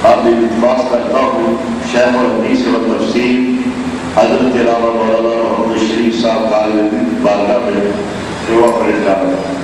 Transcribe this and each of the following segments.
اب التماس کرتا ہوں شیخ الحدیث و تفسیر حضرت علامہ مولانا محمد شریف صاحب قائد بارگاہ میں جو اپنے جانا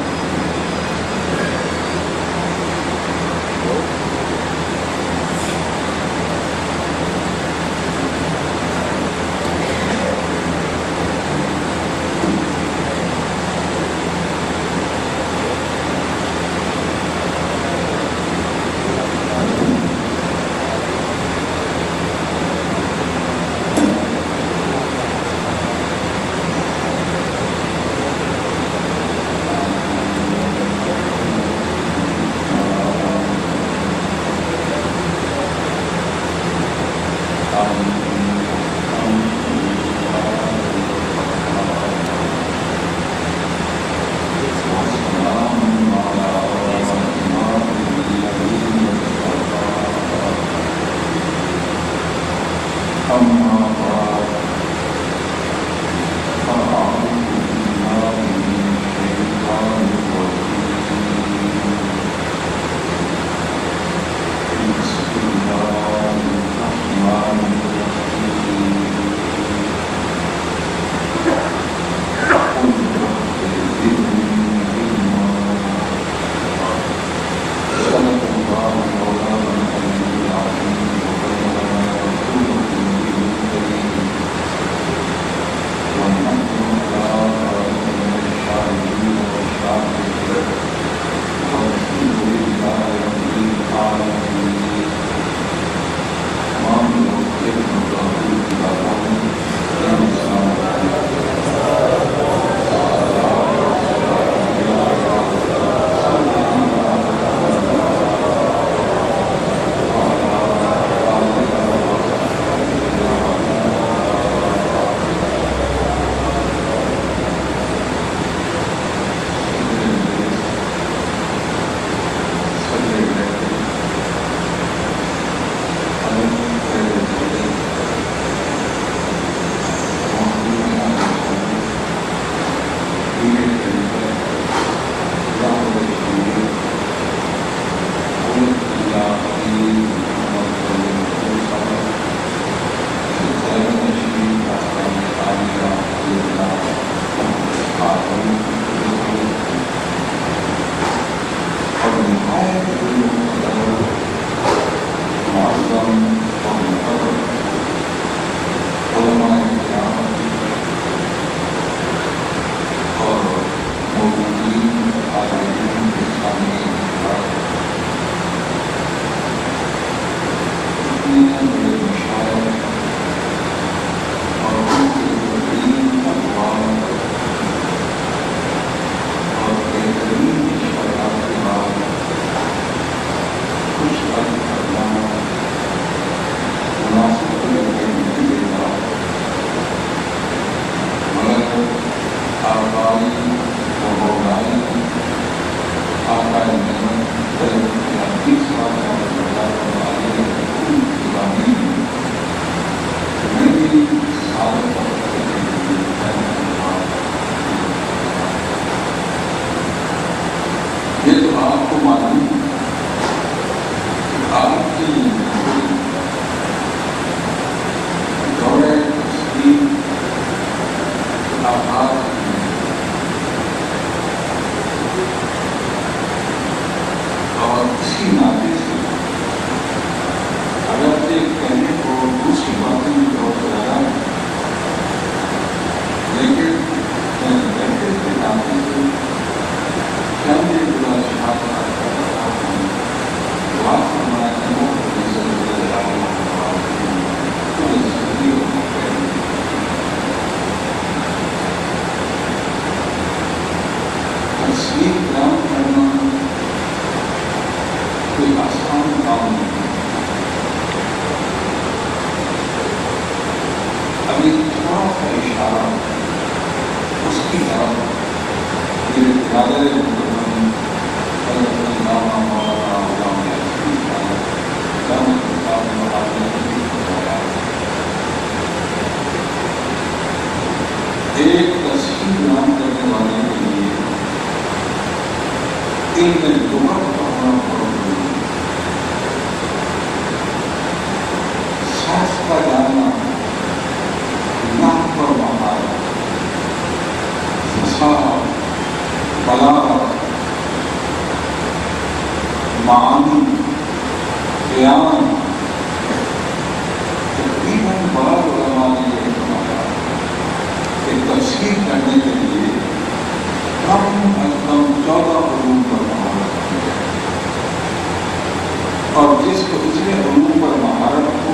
کو اتنے علوم پر مہارت ہو،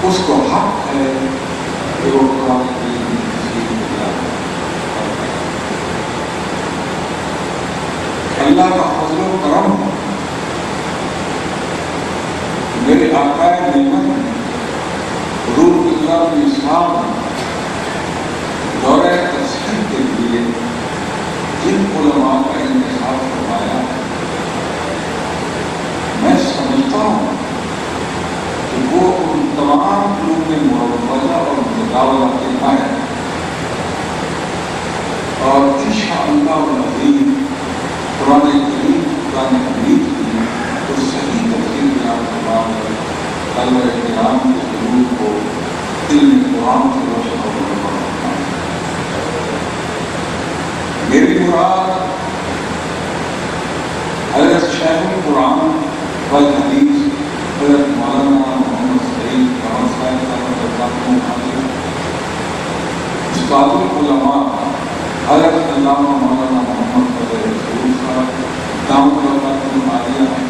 اس کو حق ہے کہ وہ قرآن کریم کی تفسیر کو بیان کرے۔ اللہ کا فضل و کرم میرے آقا نعمت حضور اللہ علیہ السلام دورہ تفسیر کے لیے جن علماء کا انتخاب فرمایا، میں سمجھتا ہوں کہ وہ ان تمام علوم میں موضوعہ اور متداولہ کے ماہر ہیں، اور انشاءاللہ العظیم قرآن کریم قرآن حمید کی تو صحیح تفسیر بیان فرمانے طلبہ کرام کے ضرور کو علم قرآن سے روشن اور میری مراد حضرت شیخ القرآن والحدیث حضرت مولانا محمد سعید احمد صاحب استاد العلماء حضرت علامہ مولانا محمد فضل رسول صاحب دامت برکاتہ عالیہ ہیں۔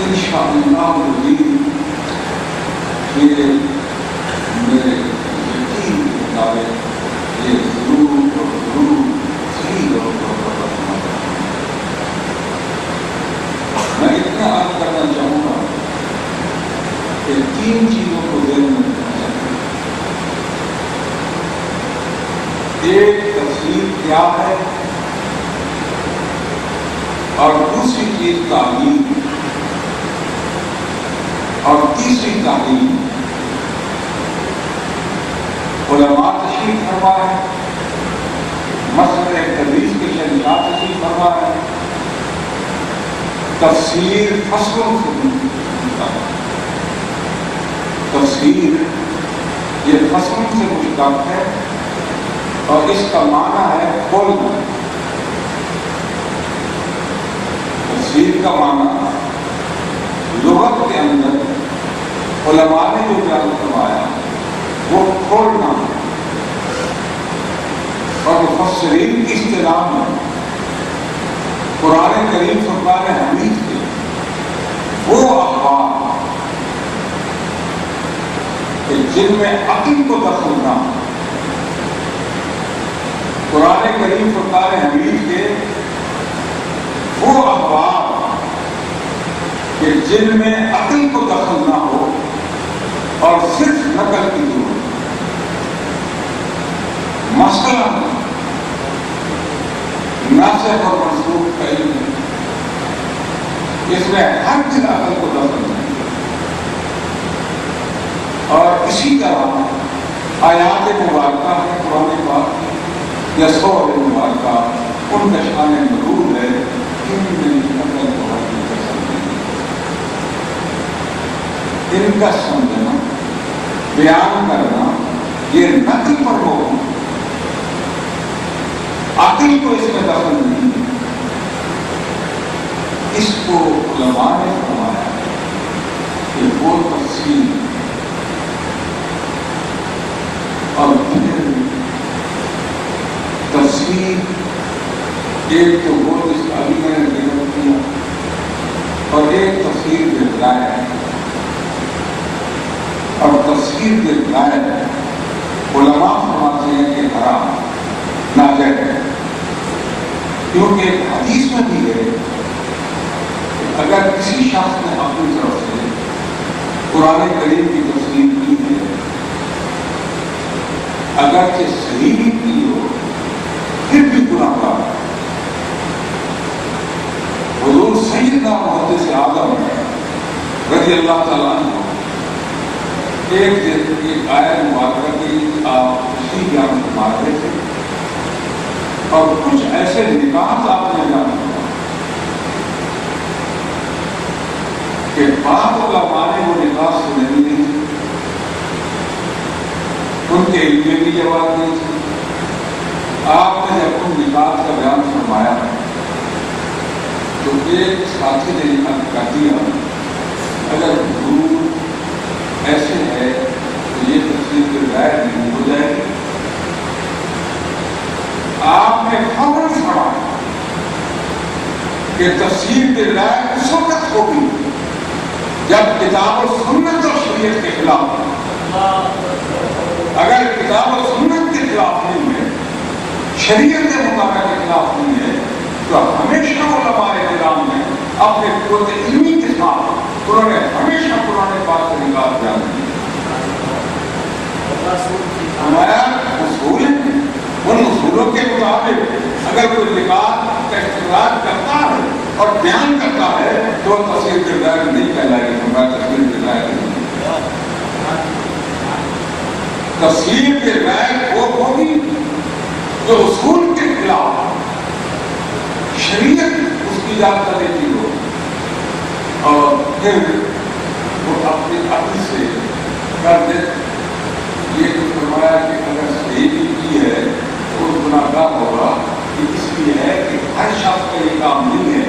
انشاءاللہ العظیم یہ میرے یقین کے مطابق یہ ضرور اور ضرور صحیح طور پر میں اتنا عرض کرنا چاہوں گا کہ تین چیزوں کو ذہن میں رکھنا چاہیے۔ ایک تفسیر کیا ہے، اور دوسری چیز تعلیم، اور تیسری تعلیم۔ علماء تشریف فرما ہے، مسئلہ تدریس کے شہنشاہ تشریف فرما ہے، تفسیر فصلوں سے مشتق ہے، تفسیر یہ فصلوں سے مشتق ہے، اور اس کا معنی ہے کھولنا۔ تفسیر کا معنی لغت کے اندر علماء نے جو بیان فرمایا وہ کھولنا ہے، اور مفسرین کی اصطلاح میں قرآن کریم فرقان حمید کے وہ اخبار کہ جن میں عقل کو دخل نہ ہو، قرآن کریم فرقان حمید کے وہ اخبار کہ جن میں عقل کو دخل نہ ہو اور صرف نقل کی ضرورت۔ مسئلہ ناسخ اور منسوخ کا علم ہے، اس میں ہر چیز عقل کو دخل نہیں، اور اسی طرح آیات مبارکہ ہے قرآن پاک یا سورۃ مبارکہ، ان کا شان مرور ہے، ان میں عقل کو دخل نہیں۔ ان کا سمجھنا، بیان کرنا یہ نقل پر ہو، عقل کو اس میں دخل نہیں ہے۔ اس کو علماء نے فرمایا کہ وہ تفسیر، اور پھر تفسیر ایک تو وہ جس کا ابھی میں نے ذکر کیا، اور ایک تفسیر بالغائب ہے، اور تفسیر بالغائب علماء فرماتے ہیں کہ حرام ناجائز ہے، کیونکہ ایک حدیث میں بھی ہے کہ اگر کسی شخص نے اپنی طرف سے قرآن کریم کی تفسیر کی ہے، اگرچہ صحیح بھی کی ہو، پھر بھی گناہ گار ہے۔ حضور سیدنا محدث اعظم رضی اللہ تعالیٰ عنہ ایک آیت مبارکہ کی آپ تشریح بیان فرما رہے تھے، اور کچھ ایسے نکات آپ نے بیان فرمائے کہ بعض علماء نے وہ نکات سنی نہیں، ان کے علم میں بھی جواب نہیں تھی۔ آپ نے جب ان نکات کا بیان فرمایا تو ایک ساتھی نے کہہ دیا اگر حضور ایسے ہے تو یہ تفسیر بالغائب نہیں ہو جائے گی۔ آپ نے فوراً فرمایا کہ تفسیر بالرائے اس وقت ہوگی جب کتاب و سنت اور شریعت کے خلاف ہے. اگر کتاب و سنت کے خلاف نہیں ہے، شریعت مطالعہ کے خلاف نہیں ہے، تو ہمیشہ علماء کرام نے اپنے قوت علمی کے ساتھ انہوں نے ہمیشہ قرآن پاک سے نکال جانا ہمارا اصول ہے. ان اصولوں کے مطابق اگر کوئی نکال کا اختلاف کرتا ہے اور بیان کرتا ہے تو تفسیر کردار نہیں کہلائے گی. ہمارا تفسیر کردار نہیں. تفسیر کے رائے وہ ہوگی جو اصول کے خلاف شریعت اس کی اجازت دیتی ہو اور پھر وہ اپنی عقل سے کر دے. یہ تو فرمایا کہ اگر صحیح کی ہے تو گناہگار ہوگا. اس لیے ہے کہ ہر شخص کا یہ کام نہیں ہے.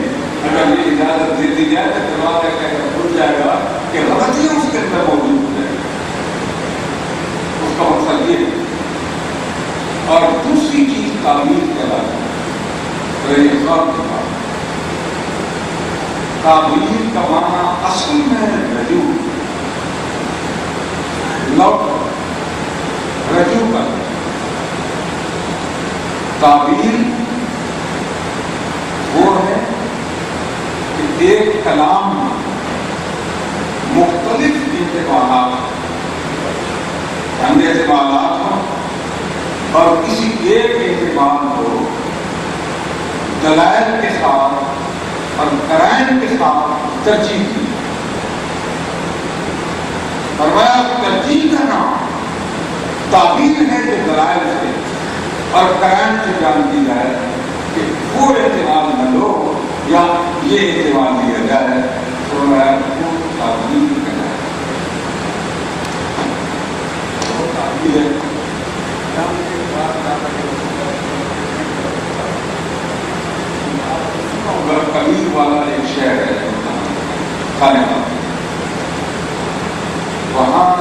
اگر یہ اجازت دے دی جائے تو دروازہ کہہ کر کھل جائے گا کہ غلطی اس کے اندر موجود ہو جائے گی. اس کا مقصد یہ ہے. اور دوسری چیز تعمیر کے علاوہ تعمیر کا معنی اصل میں رجوع کا تعبیر وہ ہے کہ ایک کلام میں مختلف احتمالات ہوں اور کسی ایک احتمال کو دلائل کے ساتھ اور قرائن کے ساتھ ترجیح کی. فرمایا ترجیح کا نام تعبیر ہے جو دلائل سے اور قرائن سے بیان کی جائے کہ وہ احتمال نہ لو یا یہ احتمال لیا جائے. فرمایا وہ تعبیر کرنا ہے. وہ تعبیر ہے. کبیر والا ایک شہر ہے خانے وہاں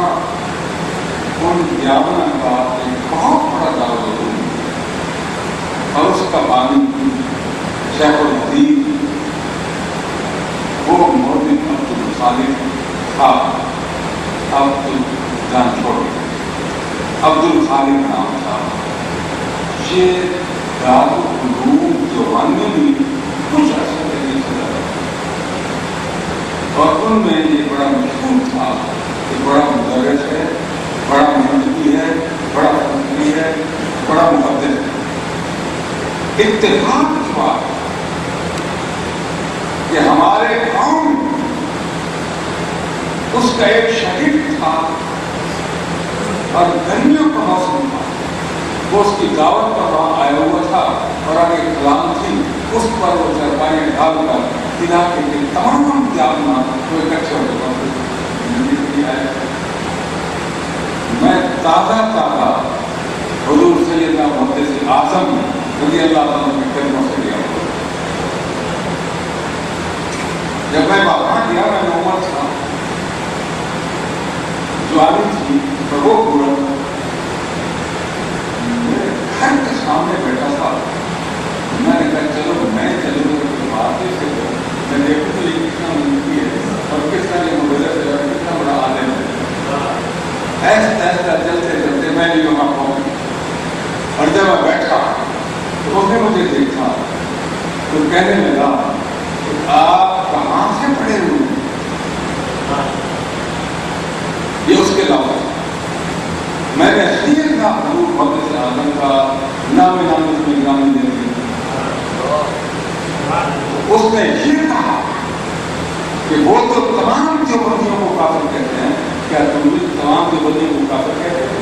ان یامن کا ایک بہت بڑا دارالعلوم اور اس کا بانی شیخ الحدیث وہ مولوی عبدالخالق تھا. جان چھوڑ عبدالخالق نام تھا. یہ دارالعلوم دیوبند میں کچھ عرصے تک چلا اور ان میں یہ بڑا مشہور تھا کہ بڑا مدرس ہے، بڑا منطقی ہے، بڑا فقیہ ہے، بڑا محدث ہے. اتفاق کی بات کہ ہمارے گاؤں اس کا ایک شاگرد تھا اور گرمیوں کا موسم تھا. وہ اس کی دعوت پر وہاں آیا ہوا تھا اور آگے کلام تھی. اس پر وہ چرپائیں ڈال کر علاقے کے تمام جامعہ وہ اکٹھے ہو گئے. میں تازہ حضور سیدنا محدث اعظم رضی اللہ عنہ کے قدموں سے گیا. جب میں وہاں گیا میں عمر تھا، جوانی تھی، تو وہ پورا گھر کے سامنے بیٹھا تھا. میں نے کہا چلو میں چلوں گا سے میں دیکھوں تو یہ کتنا منفی ہے اور کس طرح یہ مدرس ہے اور کتنا بڑا عالم ہے. ایسا چلتے چلتے میں بھی وہاں پہنچ اور جب میں بیٹھا تو اس نے مجھے دیکھا تو کہنے لگا کہ آپ کہاں سے پڑھے ہوئے. یہ اس کے علاوہ میں نے سیدنا حضور محدث اعظم کا نام اس میں گرامی دے دی. اس نے یہ کہا کہ وہ تو تمام دیوبندیوں کو کافر کہتے ہیں، کیا تم بھی تمام دیوبندیوں کو کافر کہتے ہیں؟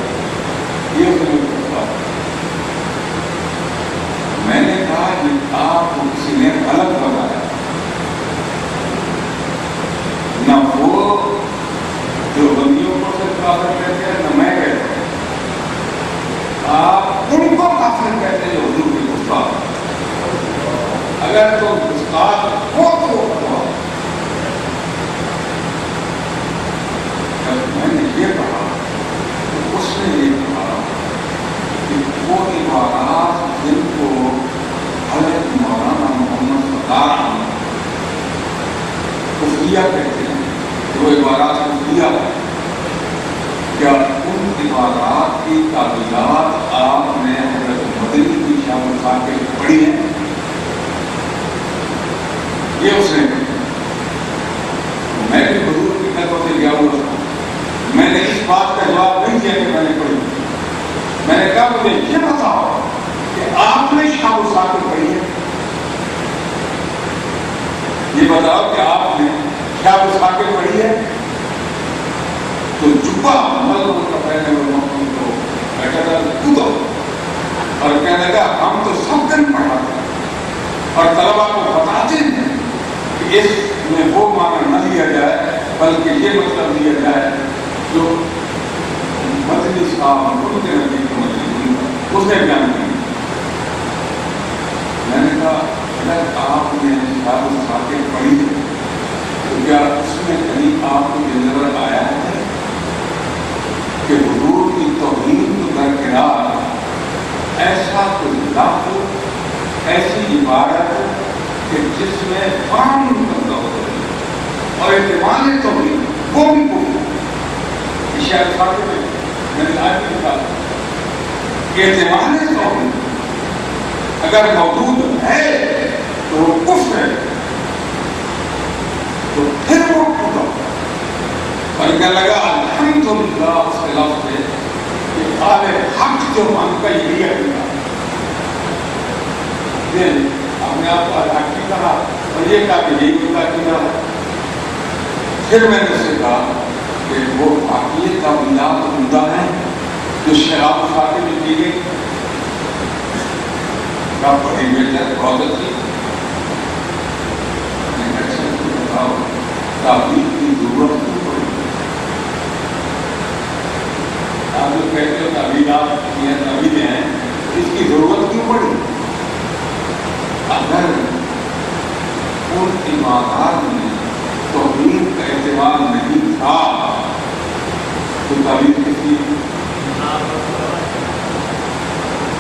یہ اس نے پوچھا. میں نے کہا کہ آپ کو کسی نے غلط بتایا. نہ وہ دیوبندیوں کو صرف کافر کہتے ہیں نہ میں کہتا ہوں. آپ ان کو کافر کہتے ہیں جو حضور کے گستاخ. اگر تو گستاخ ہو تو میں نے یہ کہا تو اس نے یہ کہا کہ وہ عبارات جن کو حضرت مولانا محمد صدار کفریہ کہتے ہیں، وہ عبارات کفریہ ہے. کیا ان عبارات کی تعبیرات آپ نے حضرت مدنی کی شام الخان کے پڑھی ہیں؟ یہ اس نے میں بھی حضور کی طرف سے گیا ہوا تھا. میں نے اس بات کا جواب نہیں دیا کہ میں نے پڑھی. میں نے کہا مجھے یہ بتاؤ کہ آپ نے شام الخان پڑھی ہے؟ یہ بتاؤ کہ آپ نے شام الخان پڑھی ہے؟ تو جبا مطلب کا پہنے والوں کو بیٹھا تھا کودو اور کہنے لگا ہم تو سب دن پڑھاتے ہیں اور طلبا کو بتاتے ہیں کہ اس میں وہ معنی نہ لیا جائے بلکہ یہ مطلب لیا جائے جو مدنی صاحب ان کے نبی کو مدنی اس نے بیان کیا. میں نے کہا اگر آپ نے شام الخان پڑھی ہے تو کیا اس میں کہیں آپ کو یہ نظر آیا ہے کہ حضور کی توہین کو درکنار ایسا کوئی لفظ ایسی عبارت کہ جس میں فام مطلب ہو اور اعتماد توہین وہ بھی کفر؟ شاید خاطر میں نے آج بھی کہا کہ اعتماد توہین اگر موجود ہے تو وہ کفر ہے، تو پھر وہ کفر. اور کہنے لگا الحمدللہ اس کے لفظ ہے کہ آل حق جو من کا یہ لیا گیا. اپنے آپ کو حق کی کہا اور یہ کہا کہ یہی ہوتا کیا ہے. پھر میں نے اسے کہا کہ وہ واقعی تعبیرات عمدہ ہیں جو شراب خاتے میں کی گئی. کہا بڑی بہتر بہت اچھی. میں نے اچھا بتاؤ تعبیر کی ضرورت کیوں پڑی؟ آپ جو کہتے ہو تعبیرات یہ تعبیریں ہیں اس کی ضرورت کیوں پڑی؟ اگر ان عبادات میں توحید کا اعتماد نہیں تھا تو تعبیر کس کی؟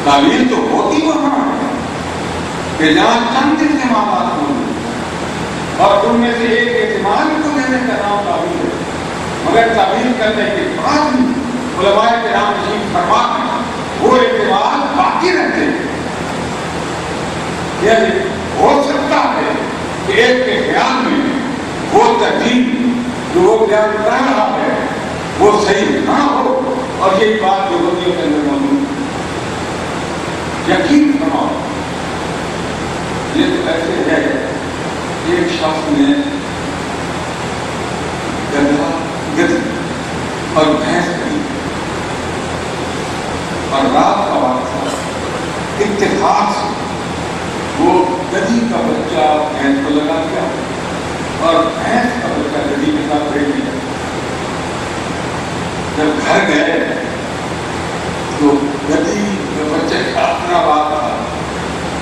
تعبیر تو ہوتی وہاں ہے کہ جہاں چند اعتمادات موجود اور ان میں سے ایک اعتماد کو دینے کا نام تعبیر ہے. مگر تعبیر کرنے کے بعد علماء کرام تشریف فرما وہ اعتماد باقی رہتے ہیں. یعنی ہو سکتا ہے کہ ایک کے خیال میں وہ ترتیب جو وہ بیان کر رہا ہے وہ صحیح نہ ہو اور یہی بات جو ہوتی ہے اندر موجود ہے. یقین فرماؤ یہ تو ایسے ہے ایک شخص نے گدھا گدھی اور بھینس خریدی اور رات کا وقت تھا. اتفاق سے وہ گدھی کا بچہ بھینس کو لگا دیا اور بھینس کا بچہ گدھی کے ساتھ بیٹھ گیا. جب گھر گئے تو گدھی کے بچے کا اپنا بات تھا،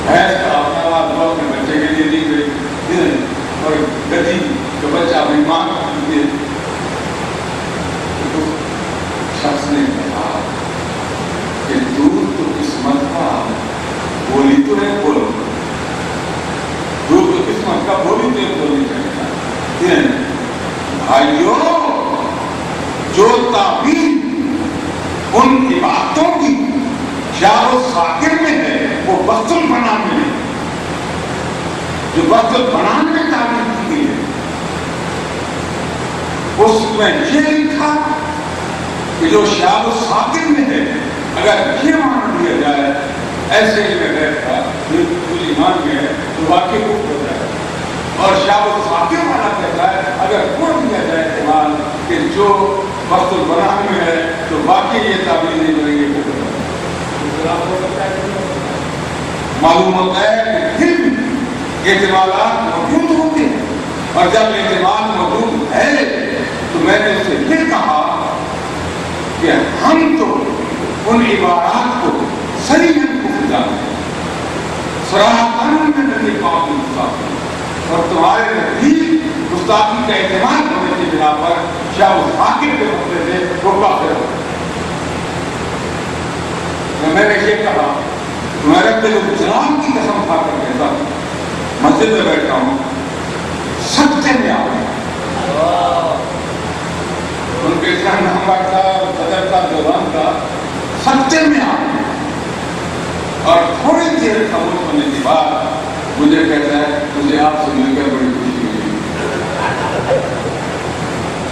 بھینس کا اپنا بات ہوا اپنے بچے کے لیے نہیں گئی اور گدھی کا بچہ اپنی ماں کو دیے. شخص نے کہا کہ دودھ تو قسمت کا بولی تو نہیں بولو، دودھ تو قسمت کا بولی تو نہیں بولنی چاہیے. بھائیو جو تعبیر ان عبادتوں کی شعر و ساکر میں ہے وہ بخت البنان میں ہے. جو بخت البنان میں تعبیر کی گئی ہے اس میں یہ لکھا کہ جو شعر و ساکر میں ہے اگر یہ مان لیا جائے ایسے ہی میں بیٹھا بالکل ایمان میں ہے تو واقعی کو ہو جائے. اور شعر و ساکر والا کہتا ہے اگر پڑھ دیا جائے احتمال کہ جو وقت البنان میں ہے تو واقعی یہ تعبیر نہیں بنے گی. معلوم ہوتا ہے کہ پھر بھی اعتمادات موجود ہوتے ہیں اور جب اعتماد موجود ہے تو میں نے اس سے یہ کہا کہ ہم تو ان عبارات کو صحیح کفر جانتے ہیں، صراحتاً میں نبی پاک کی گستاخی اور تمہارے نزدیک گستاخی کا اعتماد ہونے کی بنا پر شاہ الفاقر کے مسئلے سے وہ کافر ہو. میں نے یہ کہا میں رب الجلال کی قسم کھا کر کہتا ہوں مسجد میں بیٹھا ہوں سچے میں آ رہا ہوں نمبر کا صدر کا دوران کا سچے میں آ گیا اور تھوڑی دیر خاموش ہونے کے بعد مجھے کہتا ہے مجھے آپ سے مل کر بڑی خوشی ہوئی.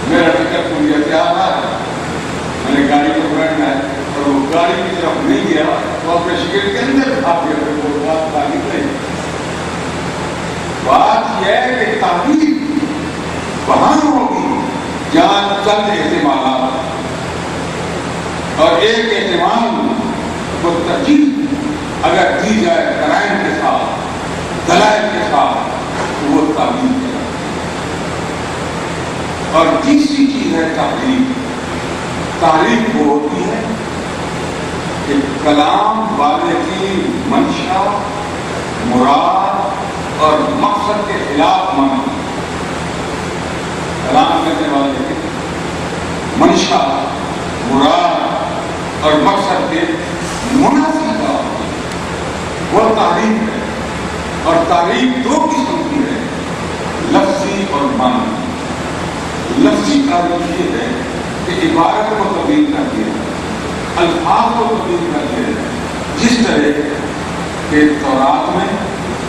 میرا ٹکٹ مل گیا کیا رہا ہے. میں نے گاڑی کو پکڑنا ہے اور وہ گاڑی کی طرف نہیں گیا وہ اپنے شکر کے اندر بھاگ گیا. پھر وہ بات تعلیم نہیں. بات یہ ہے کہ تعلیم وہاں ہوگی جہاں چند احتمالات اور ایک احتمال کو ترجیح اگر دی جائے قرائن کے ساتھ دلائل کے ساتھ تو وہ تعلیم ہے. اور تیسری چیز ہے تعلیم. تعلیم وہ ہوتی ہے کہ کلام والے کی منشا مراد اور مقصد کے خلاف ماننا. کلام کرنے والے کی منشا مراد اور مقصد کے منافی وہ تعلیم ہے. اور تعلیم دو قسم کی ہے, لفظی اور معنوی. لفظی تعلیم یہ ہے کہ عبارت کو تبدیل کر دیا, الفاظ کو تبدیل کر دیا, جس طرح کہ تورات میں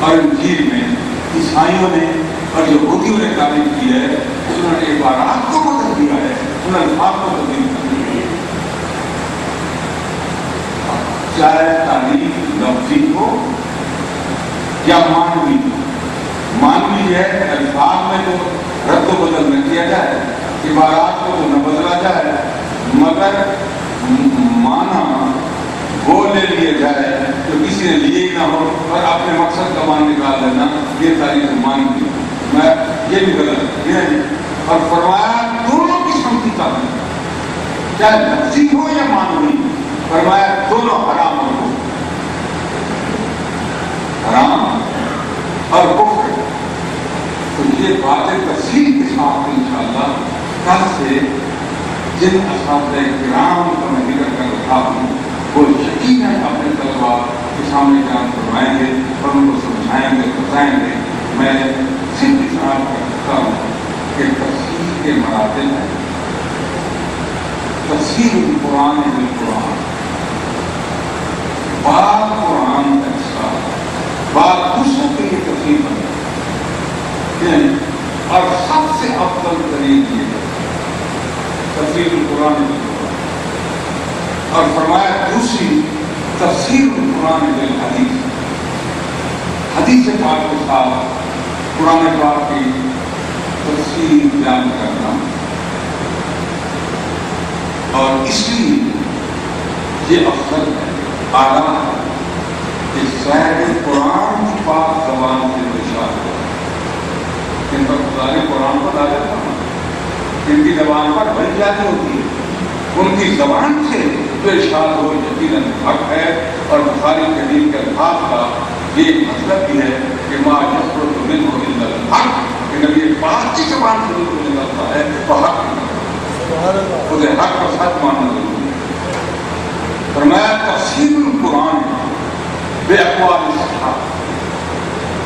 اور انجیل میں عیسائیوں نے اور یہودیوں نے تعلیم کی ہے, انہوں نے عبارات کو بدل دیا ہے, ان الفاظ کو تبدیل کر دیا ہے. چاہے تعلیم لفظی ہو یا معنوی ہو. معنوی ہے الفاظ میں تو رد و بدل نہ کیا جائے, عبارات کو تو نہ بدلا جائے, مگر معنی وہ لے لیا جائے جو کسی نے لیے ہی نہ ہو اور اپنے مقصد کا مان نکال دینا, یہ تعلیم معنوی. میں یہ بھی غلط ہے. اور فرمایا دونوں قسم کی تعلیم, چاہے لفظی ہو یا معنوی, فرمایا دونوں حرام ہو. حرام اور کفر. تو یہ باتیں تفصیل کے ساتھ انشاءاللہ کل سے جن اساتذہ کرام کا میں ذکر کر رہا ہوں وہ یقیناً اپنے طلباء کے سامنے بیان کروائیں گے اور ان کو سمجھائیں گے, بتائیں گے. میں صرف اشارہ کر سکتا ہوں کہ تفسیر کے مراتب ہیں. تفسیر القرآن بالقرآن, بعض قرآن کا حصہ بعض دوسروں کے لیے تفسیر بنا, اور سب سے افضل ترین یہ ہے تفسیر القرآن بالقرآن. اور فرمایا دوسری تفسیر القرآن بالحدیث, حدیث پاک کے ساتھ قرآن پاک کی تفسیر بیان کرنا. اور اس لیے یہ افضل ہے, اعلیٰ ہے کہ شاید قرآن کی پاک زبان سے ارشاد ہو. ان پر خدا نے قرآن کو ڈالا تھا, ان کی زبان پر بن جاتی ہوتی ہے, ان کی زبان سے جو ارشاد ہو یقیناً حق ہے. اور بخاری کریم کے الفاظ کا یہ مطلب بھی ہے کہ ما یخرج منہ الا الحق, کہ نبی پاک کی زبان سے جو نکلتا ہے وہ حق ہے, خود حق کو سچ ماننا ضروری ہے. فرمایا تفسیر القرآن بے اقوال صحابہ,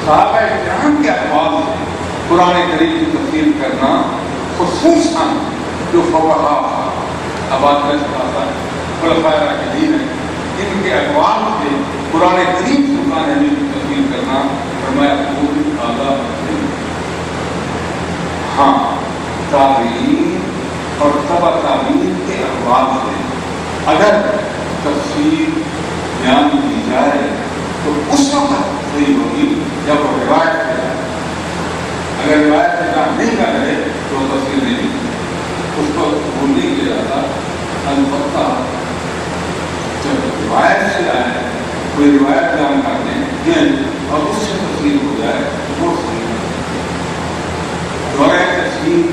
صحابہ کرام کے اقوال سے قرآن کریم کی تفسیر کرنا, خصوصاً جو فقہاء اباطرہ سے خلفائے راشدین ہیں, ان کے اقوال سے قرآن کریم سے قرآن حدیث کی تفسیر کرنا, فرمایا بہت اعلیٰ ہے. ہاں, تابعین اور تبع تابعین کے اقوال سے اگر تفسیر بیان کی جائے تو اس وقت صحیح ہوگی جب وہ روایت کر جائے. اگر روایت سے بیان نہیں کر رہے تو تفسیر نہیں, اس کو قبول نہیں کیا جاتا. البتہ جب روایت سے آئے, کوئی روایت بیان کرتے ہیں اور اس سے تفسیر ہو جائے وہ صحیح ہے. دورہ تفسیر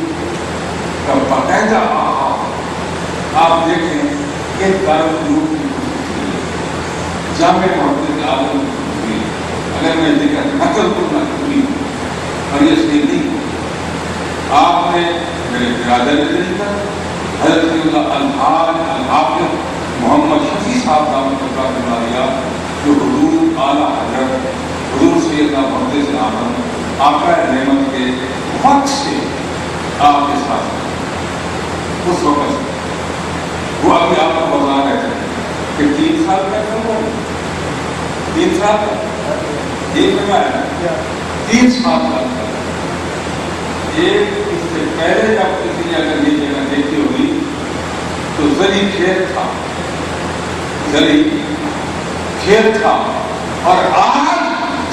کا باقاعدہ آپ دیکھیں کہ دارالعلوم کی جامع محمد عالم کی, اگر میں ذکر نقل کرنا ضروری اور یہ صحیح نہیں, آپ نے میرے برادر نے لکھا حضرت اللہ الحاج الحافظ محمد شفیع صاحب دامت اللہ علیہ, جو حضور اعلیٰ حضرت حضور سیدنا محمد سے آمد آقا نعمت کے وقت سے آپ کے ساتھ اس وقت وہ ابھی آپ کو بتا رہے تھے کہ 3 سال کا کم ہو 3 سال کا ایک میں آیا 3 سال کا ایک اس سے پہلے جب کسی نے اگر یہ جگہ دیکھی ہوگی تو زری کھیت تھا زری کھیت تھا اور آج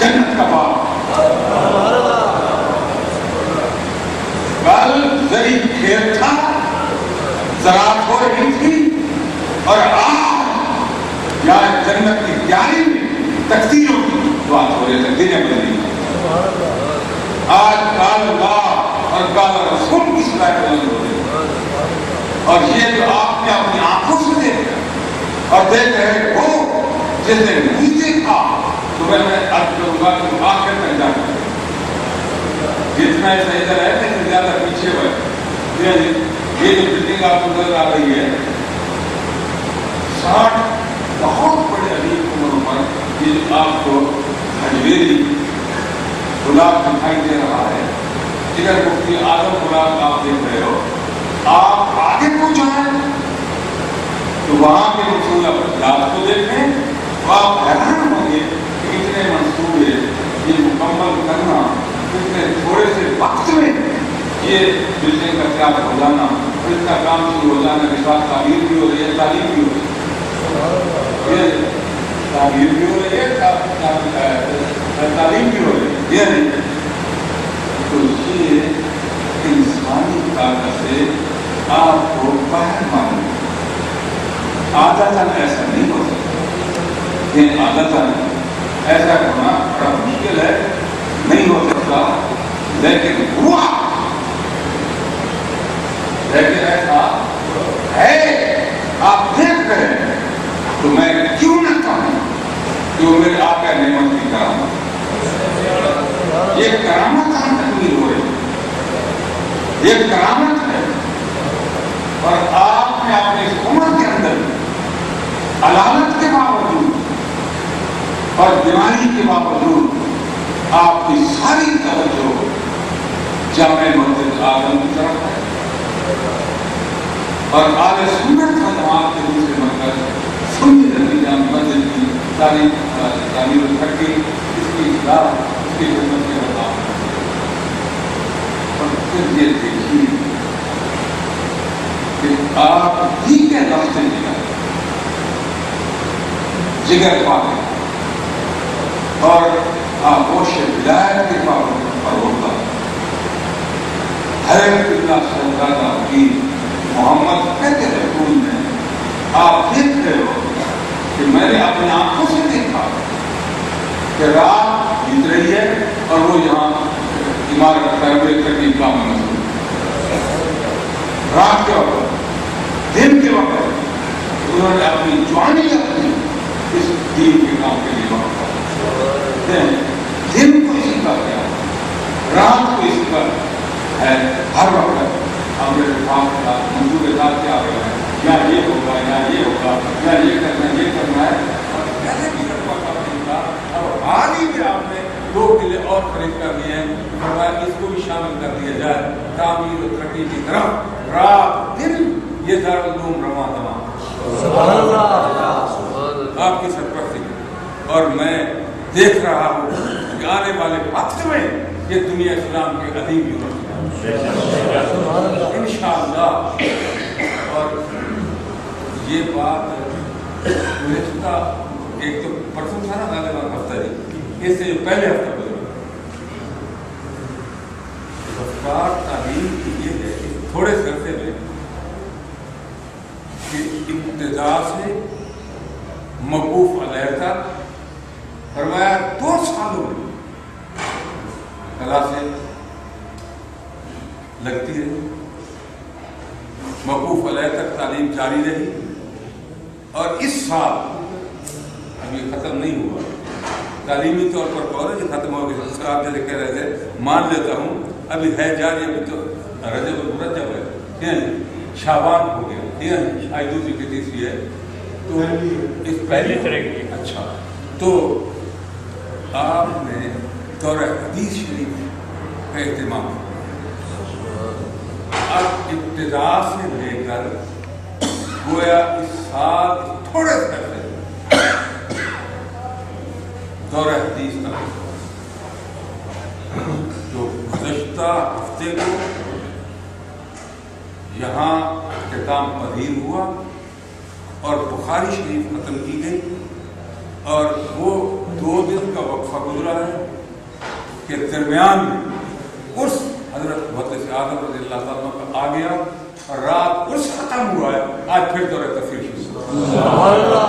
جنت کا باغ کل زری کھیت تھا زراعت ہو رہی تھی اور آج یہاں جنت کی تیاری میں تقسیموں کی بات ہو رہی ہے دنیا بدلی آج قال اللہ اور قال رسول کی صلاح بلند ہو رہی ہے اور یہ جو آپ نے اپنی آنکھوں سے دیکھا اور دیکھ رہے ہو جس نے نہیں دیکھا تو میں اب کروں گا کہ آخر میں جا کر جتنا ایسا ادھر ہے لیکن زیادہ پیچھے ہوئے یہ جو بلڈنگ آپ کو نظر آ رہی ہے 60 بہت بڑے علیق عمر پر یہ جو آپ کو حجویری گلاب دکھائی دے رہا ہے ادھر مفتی اعظم گلاب آپ دیکھ رہے ہو آپ آگے کو جائیں تو وہاں کے رسول اللہ کو دیکھیں تو آپ حیران ہوں گے کہ اتنے منصوبے یہ مکمل کرنا اتنے تھوڑے سے وقت میں یہ بلڈنگ کا تیار ہو جانا اس کا کام شروع ہو جانا کے ساتھ تعلیم بھی ہو رہی ہے تعلیم بھی ہو رہی ہے تعلیم بھی ہو رہی ہے تعلیم بھی ہو رہی ہے نہیں تو یہ انسانی طاقت سے آپ کو باہر ماننا عادتاً ایسا نہیں ہو سکتا یہ عادتاً ایسا ہونا بڑا مشکل ہے نہیں ہو سکتا لیکن ہوا لیکن ایسا ہے آپ دیکھ رہے ہیں تو میں کیوں نہ کہوں کہ وہ میرے آقا نعمت کی کرامت یہ کرامت ہم تکمیل ہو رہی ہے یہ کرامت ہے اور آپ نے اپنے اس عمر کے اندر علامت کے باوجود اور بیماری کے باوجود آپ کی ساری توجہ جامع مسجد اعظم کی طرف ہے اور اہل سنت و جماعت کے دوسرے مرکز سنی رضی جامع مسجد کی تعمیر الحقی اس کی اصلاح اس کی خدمت کے بتا اور پھر یہ دیکھیے کہ آپ ہی کے راستے جگر پاتے اور آغوش ولایت کے پر ہوتا حضرت اللہ صلی اللہ علیہ محمد کہتے رسول میں آپ دیکھ رہے ہو کہ میں نے اپنی آنکھوں سے دیکھا کہ رات بیت رہی ہے اور وہ یہاں عمارت تعمیر کرنے کا کام میں مصروف رات کے وقت دن کے وقت انہوں نے اپنی جوانی اپنی اس دین کے کام کے لیے وقت دن کو اسی کا کیا رات کو اسی کا ہے ہر وقت ہم نے منظور کے ساتھ کیا ہو ہے یا یہ ہوگا یا یہ ہوگا یا یہ کرنا ہے اور پہلے بھی رقبہ کرنے کا اور حال ہی میں آپ نے 2 قلعے اور خرید کر دیے ہیں فرمایا اس کو بھی شامل کر دیا جائے تعمیر و ترقی کی طرف رات دن یہ دارالعلوم رواں دواں سبحان اللہ آپ کی سرپرستی اور میں دیکھ رہا ہوں کہ آنے والے وقت میں یہ دنیا اسلام کے عظیم یونیورسٹی انشاءاللہ اور یہ بات گزشتہ ایک تو پرسوں تھا نا غالباً ہفتہ اس سے پہلے ہفتہ گزرا رفتار تعلیم کی یہ ہے کہ تھوڑے سے عرصے میں کہ ابتدا سے موقوف علیہ تک فرمایا 2 سالوں میں کلاسیں لگتی رہی موقوف علیہ تک تعلیم جاری رہی اور اس سال اب یہ ختم نہیں ہوا تعلیمی طور پر کالج ختم ہو گیا سر آپ جیسے کہہ رہے تھے مان لیتا ہوں ابھی ہے جاری ابھی تو رجب المرجب ہے ٹھیک ہے شعبان ہو گیا ٹھیک ہے آج دوسری کی تیسری ہے تو اس پہلی طرح کی اچھا تو آپ نے دورہ حدیث شریف کا اہتمام اب ابتدا سے لے کر گویا اس سال تھوڑے سے دورہ حدیث کا جو گزشتہ ہفتے کو یہاں اختتام پذیر ہوا اور بخاری شریف ختم کی گئی، اور وہ 2 دن کا وقفہ گزرا ہے کہ درمیان میں عرس حضرت محدث اعظم رضی اللہ تعالیٰ کا آ گیا اور رات عرس ختم ہوا ہے، آج پھر دورہ تفسیر شروع ہوا۔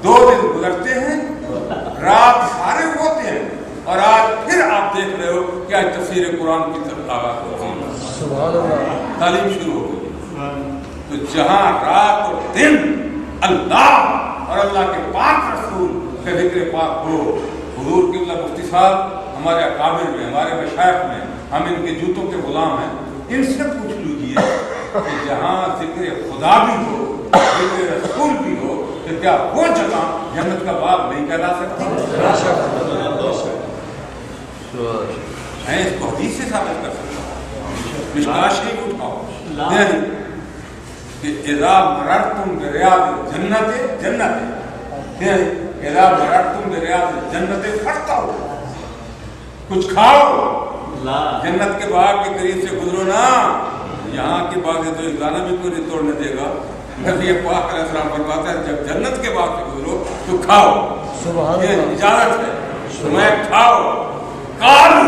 دو دن گزرتے ہیں، رات سارے ہوتے ہیں، اور آج پھر آپ دیکھ رہے ہو کہ آج تفسیر قرآن کی طرف آغاز ہوتی ہے، تعلیم شروع ہو گئی۔ تو جہاں رات اور دن اللہ اور اللہ کے پاک رسول کے ذکر پاک ہو، حضور قبلہ مفتی صاحب ہمارے اکابر میں، ہمارے مشائخ میں، ہم ان کے جوتوں کے غلام ہیں، ان سے پوچھ لیجیے کہ جہاں ذکر خدا بھی ہو، ذکر رسول بھی ہو، کہ کیا وہ جگہ جنت کا باغ نہیں کہلا سکتی؟ میں اس کو حدیث سے ثابت کر سکتا ہوں، مشکاہ شریف اٹھاؤ کہ اذا مررتم بریاض الجنت جنت، اذا مررتم بریاض الجنت فارتعوا، کچھ کھاؤ، جنت کے باغ کے قریب سے گزرو نا۔ یہاں کی باتیں تو گانا بھی کوئی نہیں توڑنے دے گا، نبی پاک علیہ السلام فرماتا ہے جب جنت کے باغ سے گزرو تو کھاؤ، یہ اجازت ہے، تمہیں کھاؤ، کالو